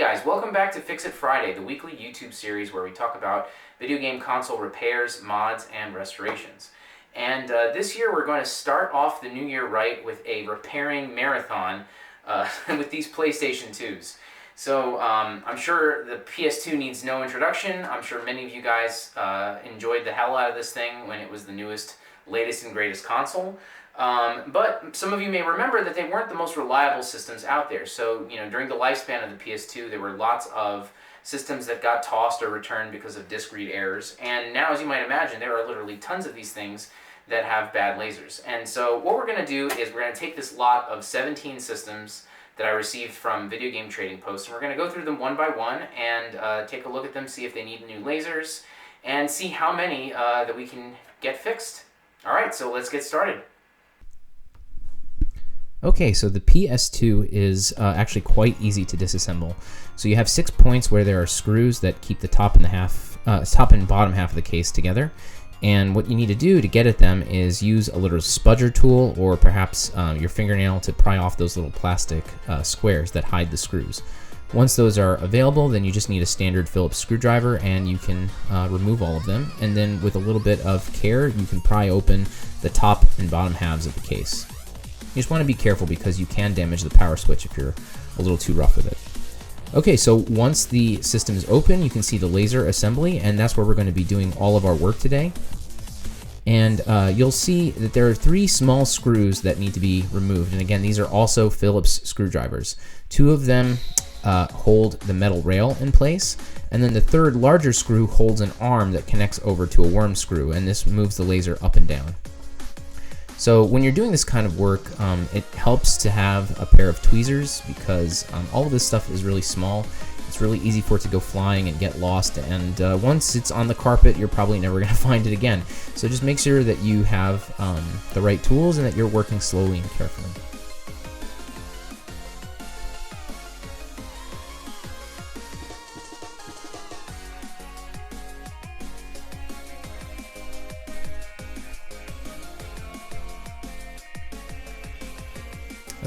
guys, welcome back to Fix It Friday, the weekly YouTube series where we talk about video game console repairs, mods, and restorations. And this year we're going to start off the new year right with a repairing marathon with these PlayStation 2s. So I'm sure the PS2 needs no introduction. I'm sure many of you guys enjoyed the hell out of this thing when it was the newest, latest, and greatest console. But some of you may remember that they weren't the most reliable systems out there. So, during the lifespan of the PS2, there were lots of systems that got tossed or returned because of disk read errors. And now, as you might imagine, there are literally tons of these things that have bad lasers. And so what we're going to do is we're going to take this lot of 17 systems that I received from Video Game Trading Post, and we're going to go through them one by one and take a look at them, see if they need new lasers, and see how many that we can get fixed. All right, so let's get started. Okay, so the PS2 is actually quite easy to disassemble. So you have 6 points where there are screws that keep the top and bottom half of the case together. And what you need to do to get at them is use a little spudger tool or perhaps your fingernail to pry off those little plastic squares that hide the screws. Once those are available, then you just need a standard Phillips screwdriver and you can remove all of them. And then with a little bit of care, you can pry open the top and bottom halves of the case. You just want to be careful because you can damage the power switch if you're a little too rough with it. Okay, so once the system is open, you can see the laser assembly, and that's where we're going to be doing all of our work today. And you'll see that there are 3 small screws that need to be removed. And again, these are also Phillips screwdrivers. 2 of them hold the metal rail in place, and then the third larger screw holds an arm that connects over to a worm screw, and this moves the laser up and down. So when you're doing this kind of work, it helps to have a pair of tweezers because all of this stuff is really small. It's really easy for it to go flying and get lost, and once it's on the carpet, you're probably never going to find it again. So just make sure that you have the right tools and that you're working slowly and carefully.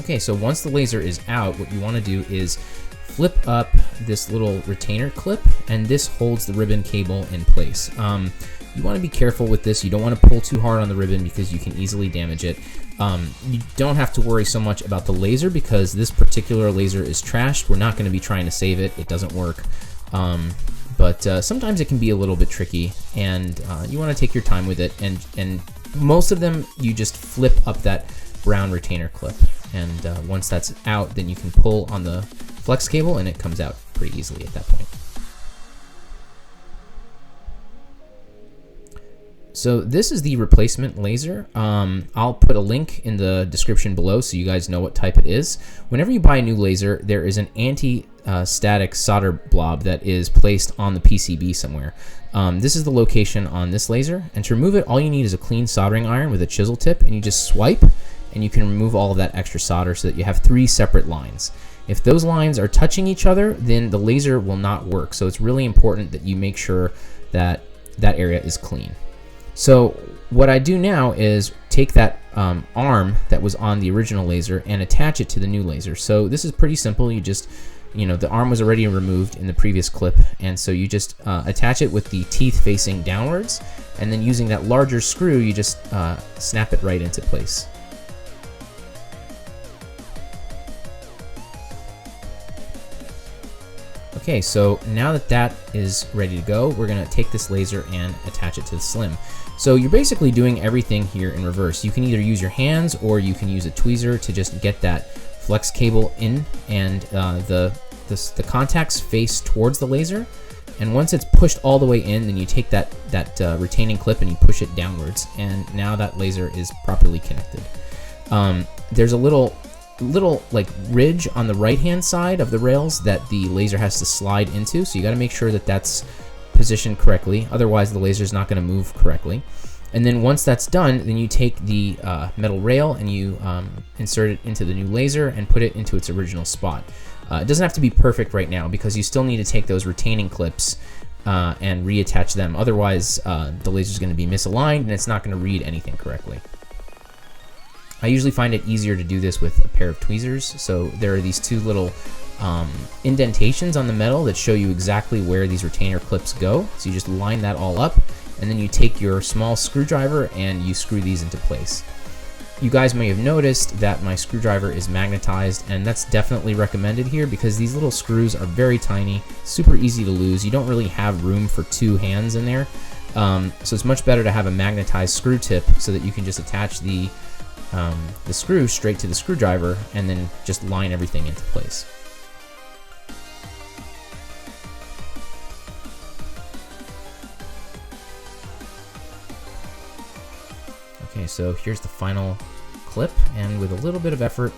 Okay, so once the laser is out, what you want to do is flip up this little retainer clip, and this holds the ribbon cable in place. You want to be careful with this. You don't want to pull too hard on the ribbon because you can easily damage it. You don't have to worry so much about the laser because this particular laser is trashed. We're not going to be trying to save it. It doesn't work. But sometimes it can be a little bit tricky, and you want to take your time with it. And most of them, you just flip up that brown retainer clip. And once that's out, then you can pull on the flex cable and it comes out pretty easily at that point. So this is the replacement laser. I'll put a link in the description below so you guys know what type it is. Whenever you buy a new laser, there is an anti-static solder blob that is placed on the PCB somewhere. This is the location on this laser, and to remove it, all you need is a clean soldering iron with a chisel tip, and you just swipe, and you can remove all of that extra solder so that you have 3 separate lines. If those lines are touching each other, then the laser will not work. So it's really important that you make sure that that area is clean. So what I do now is take that arm that was on the original laser and attach it to the new laser. So this is pretty simple. You just, the arm was already removed in the previous clip, and so you just attach it with the teeth facing downwards, and then using that larger screw, you just snap it right into place. Okay, so now that that is ready to go, we're going to take this laser and attach it to the Slim. So you're basically doing everything here in reverse. You can either use your hands or you can use a tweezer to just get that flex cable in, and the contacts face towards the laser. And once it's pushed all the way in, then you take that retaining clip and you push it downwards, and now that laser is properly connected. There's a little like ridge on the right hand side of the rails that the laser has to slide into, so you got to make sure that that's positioned correctly, otherwise the laser is not going to move correctly. And then once that's done, then you take the metal rail and you insert it into the new laser and put it into its original spot. It doesn't have to be perfect right now because you still need to take those retaining clips and reattach them, otherwise the laser is going to be misaligned and it's not going to read anything correctly. I usually find it easier to do this with a pair of tweezers. So there are these two little indentations on the metal that show you exactly where these retainer clips go. So you just line that all up, and then you take your small screwdriver and you screw these into place. You guys may have noticed that my screwdriver is magnetized, and that's definitely recommended here because these little screws are very tiny, super easy to lose. You don't really have room for two hands in there. So it's much better to have a magnetized screw tip so that you can just attach the screw straight to the screwdriver and then just line everything into place. Okay, so here's the final clip, and with a little bit of effort,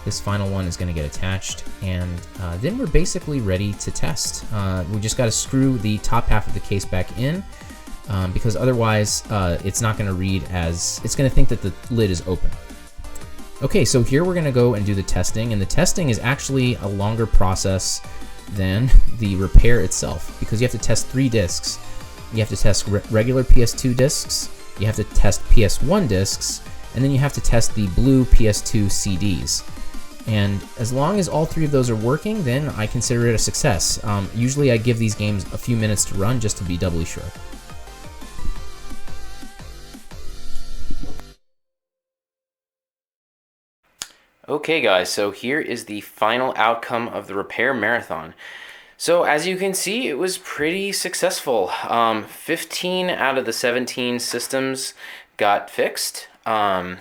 this final one is going to get attached, and then we're basically ready to test. We just got to screw the top half of the case back in, because otherwise it's not going to read as, it's going to think that the lid is open. Okay, so here we're going to go and do the testing, and the testing is actually a longer process than the repair itself, because you have to test 3 discs. You have to test regular PS2 discs, you have to test PS1 discs, and then you have to test the blue PS2 CDs. And as long as all 3 of those are working, then I consider it a success. Usually I give these games a few minutes to run just to be doubly sure. Okay guys, so here is the final outcome of the repair marathon. So as you can see, it was pretty successful. 15 out of the 17 systems got fixed. And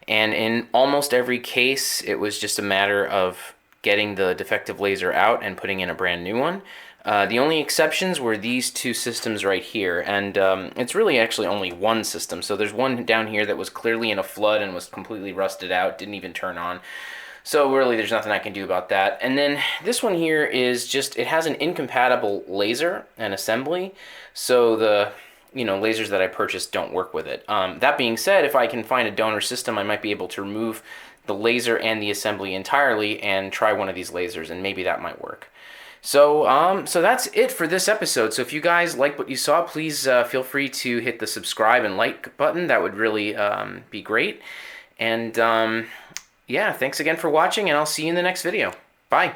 in almost every case, it was just a matter of getting the defective laser out and putting in a brand new one. The only exceptions were these 2 systems right here, and it's really actually only one system. So there's one down here that was clearly in a flood and was completely rusted out, didn't even turn on. So really there's nothing I can do about that. And then this one here is just, it has an incompatible laser and assembly, so the lasers that I purchased don't work with it. That being said, if I can find a donor system, I might be able to remove the laser and the assembly entirely and try one of these lasers, and maybe that might work. So so that's it for this episode. So if you guys like what you saw, please feel free to hit the subscribe and like button. That would really be great. And yeah, thanks again for watching, and I'll see you in the next video. Bye.